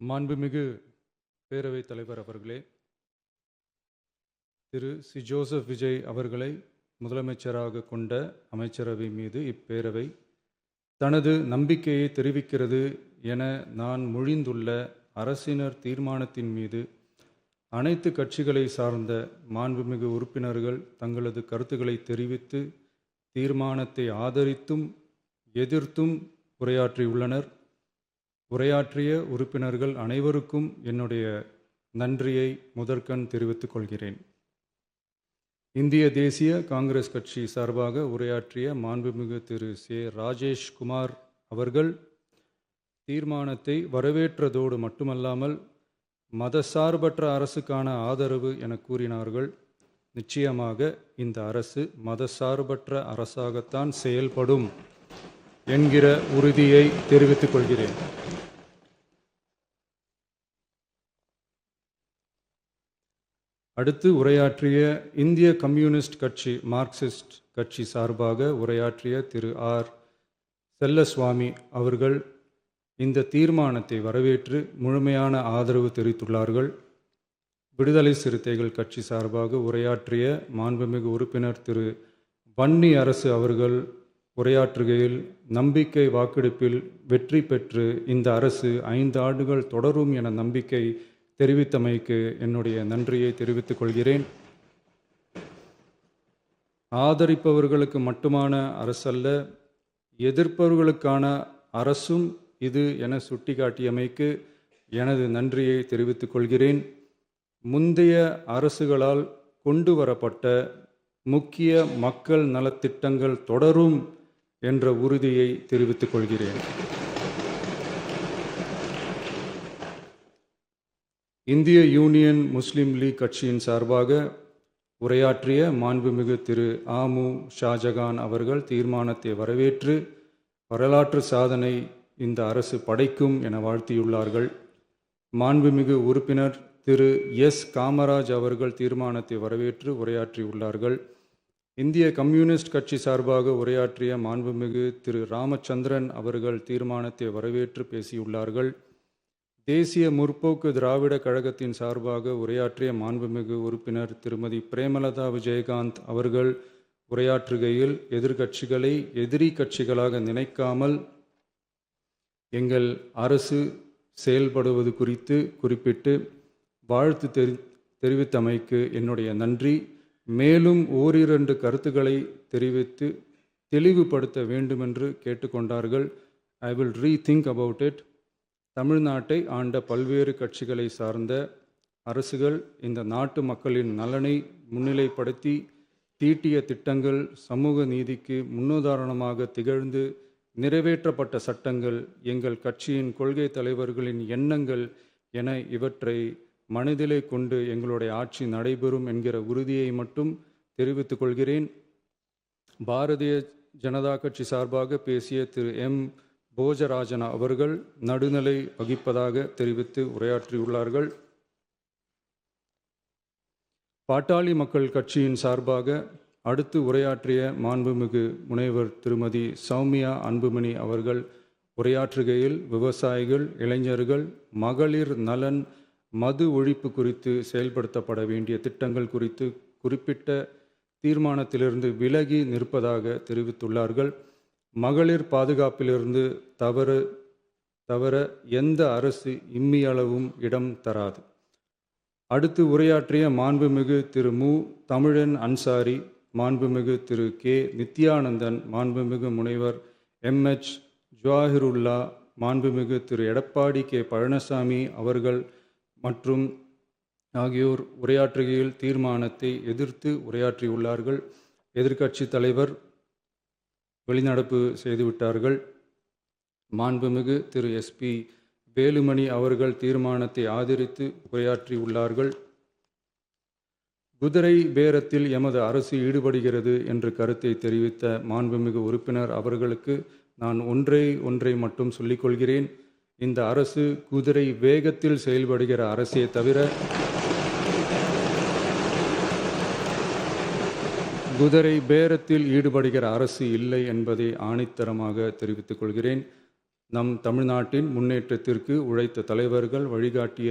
மாண்புமிகு பேரவைத் தலைவர் அவர்களே, திரு சி. ஜோசப் விஜய் அவர்களை முதலமைச்சராக கொண்ட அமைச்சரவை மீது இப்பேரவை தனது நம்பிக்கையை தெரிவிக்கிறது என நான் மொழிந்துள்ள அரசினர் தீர்மானத்தின் மீது அனைத்து கட்சிகளை சார்ந்த மாண்புமிகு உறுப்பினர்கள் தங்களது கருத்துக்களை தெரிவித்து தீர்மானத்தை ஆதரித்தும் எதிர்த்தும் உரையாற்றியுள்ளனர். உரையாற்றிய உறுப்பினர்கள் அனைவருக்கும் என்னுடைய நன்றியை முதற்கண் தெரிவித்துக் கொள்கிறேன். இந்திய தேசிய காங்கிரஸ் கட்சி சார்பாக உரையாற்றிய மாண்புமிகு திரு சே. ராஜேஷ்குமார் அவர்கள் தீர்மானத்தை வரவேற்றதோடு மட்டுமல்லாமல் மதசார்பற்ற அரசுக்கான ஆதரவு என கூறினார்கள். நிச்சயமாக இந்த அரசு மதசார்பற்ற அரசாகத்தான் செயல்படும் என்கிற உறுதியை தெரிவித்துக் கொள்கிறேன். அடுத்து உரையாற்றிய இந்திய கம்யூனிஸ்ட் கட்சி மார்க்சிஸ்ட் கட்சி சார்பாக உரையாற்றிய திரு ஆர். செல்லசுவாமி அவர்கள் இந்த தீர்மானத்தை வரவேற்று முழுமையான ஆதரவு தெரிவித்துள்ளார்கள். விடுதலை சிறுத்தைகள் கட்சி சார்பாக உரையாற்றிய மாண்புமிகு உறுப்பினர் திரு வன்னி அரசு அவர்கள் உரையாற்றுகையில் நம்பிக்கை வாக்கெடுப்பில் வெற்றி பெற்று இந்த அரசு 5 ஆண்டுகள் தொடரும் என நம்பிக்கை தெரிவித்தமைக்கு என்னுடைய நன்றியை தெரிவித்துக் கொள்கிறேன். ஆதரிப்பவர்களுக்கு மட்டுமான அரசல்ல, எதிர்ப்பவர்களுக்கான அரசும் இது என சுட்டிக்காட்டியமைக்கு எனது நன்றியை தெரிவித்துக் கொள்கிறேன். முந்தைய அரசுகளால் கொண்டு வரப்பட்ட முக்கிய மக்கள் நலத்திட்டங்கள் தொடரும் என்ற உறுதியை தெரிவித்துக் கொள்கிறேன். இந்திய யூனியன் முஸ்லீம் லீக் கட்சியின் சார்பாக உரையாற்றிய மாண்புமிகு திரு ஆமு ஷாஜகான் அவர்கள் தீர்மானத்தை வரவேற்று வரலாற்று சாதனை இந்த அரசு படைக்கும் என வாழ்த்தியுள்ளார்கள். மாண்புமிகு உறுப்பினர் திரு எஸ். காமராஜ் அவர்கள் தீர்மானத்தை வரவேற்று உரையாற்றியுள்ளார்கள். இந்திய கம்யூனிஸ்ட் கட்சி சார்பாக உரையாற்றிய மாண்புமிகு திரு ராமச்சந்திரன் அவர்கள் தீர்மானத்தை வரவேற்று பேசியுள்ளார்கள். தேசிய முற்போக்கு திராவிட கழகத்தின் சார்பாக உரையாற்றிய மாண்புமிகு உறுப்பினர் திருமதி பிரேமலதா விஜயகாந்த் அவர்கள் உரையாற்றுகையில் எதிர்கட்சிகளை எதிரி கட்சிகளாக நினைக்காமல் எங்கள் அரசு செயல்படுவது குறித்து குறிப்பிட்டு வாழ்த்து தெரிவித்தமைக்கு என்னுடைய நன்றி. மேலும் ஓரிரண்டு கருத்துக்களை தெரிவித்து தெளிவுபடுத்த வேண்டுமென்று கேட்டுக்கொண்டார்கள். I will rethink about it. தமிழ்நாட்டை ஆண்ட பல்வேறு கட்சிகளை சார்ந்த அரசுகள் இந்த நாட்டு மக்களின் நலனை முன்னிலைப்படுத்தி தீட்டிய திட்டங்கள் சமூக நீதிக்கு முன்னுதாரணமாக திகழ்ந்து நிறைவேற்றப்பட்ட சட்டங்கள் எங்கள் கட்சியின் கொள்கை தலைவர்களின் எண்ணங்கள் என இவற்றை மனதிலே கொண்டு எங்களுடைய ஆட்சி நடைபெறும் என்கிற உறுதியை மட்டும் தெரிவித்துக் கொள்கிறேன். பாரதிய ஜனதா கட்சி சார்பாக பேசிய திரு எம். போஜராஜன் அவர்கள் நடுநிலை வகிப்பதாக தெரிவித்து உரையாற்றியுள்ளார்கள். பாட்டாளி மக்கள் கட்சியின் சார்பாக அடுத்து உரையாற்றிய மாண்புமிகு முனைவர் திருமதி சௌமியா அன்புமணி அவர்கள் உரையாற்றுகையில் விவசாயிகள், இளைஞர்கள், மகளிர் நலன், மது ஒழிப்பு குறித்து செயல்படுத்தப்பட வேண்டிய திட்டங்கள் குறித்து குறிப்பிட்ட தீர்மானத்திலிருந்து விலகி நிற்பதாக தெரிவித்துள்ளார்கள். மகளிர் பாதுகாப்பிலிருந்து தவிர எந்த அரசு இம்மியளவும் இடம் தராது. அடுத்து உரையாற்றிய மாண்புமிகு திரு மு. தமிழன் அன்சாரி, மாண்புமிகு திரு கே. நித்யானந்தன், மாண்புமிகு முனைவர் எம்.எச். ஜவாஹிருல்லா, மாண்புமிகு திரு எடப்பாடி கே. பழனிசாமி அவர்கள் மற்றும் ஆகியோர் உரையாற்றுகையில் தீர்மானத்தை எதிர்த்து உரையாற்றியுள்ளார்கள். எதிர்க்கட்சி தலைவர் வெளிநடப்பு செய்துவிட்டார்கள். மாண்புமிகு திரு எஸ்.பி. வேலுமணி அவர்கள் தீர்மானத்தை ஆதரித்து உரையாற்றியுள்ளார்கள். குதிரை பேரத்தில் எமது அரசு ஈடுபடுகிறது என்று கருத்தை தெரிவித்த மாண்புமிகு உறுப்பினர் அவர்களுக்கு நான் ஒன்றை மட்டும் சொல்லிக்கொள்கிறேன். இந்த அரசு குதிரை வேகத்தில் செயல்படுகிற அரசே தவிர குதிரை பேரத்தில் ஈடுபடுகிற அரசு இல்லை என்பதை ஆணித்தரமாக தெரிவித்துக் கொள்கிறேன். நம் தமிழ்நாட்டின் முன்னேற்றத்திற்கு உழைத்த தலைவர்கள் வழிகாட்டிய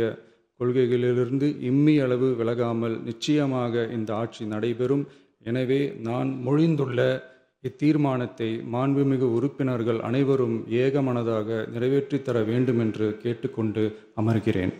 கொள்கைகளிலிருந்து இம்மி அளவு விலகாமல் நிச்சயமாக இந்த ஆட்சி நடைபெறும். எனவே நான் மொழிந்துள்ள இத்தீர்மானத்தை மாண்புமிகு உறுப்பினர்கள் அனைவரும் ஏகமனதாக நிறைவேற்றித் தர வேண்டுமென்று கேட்டுக்கொண்டு அமர்கிறேன்.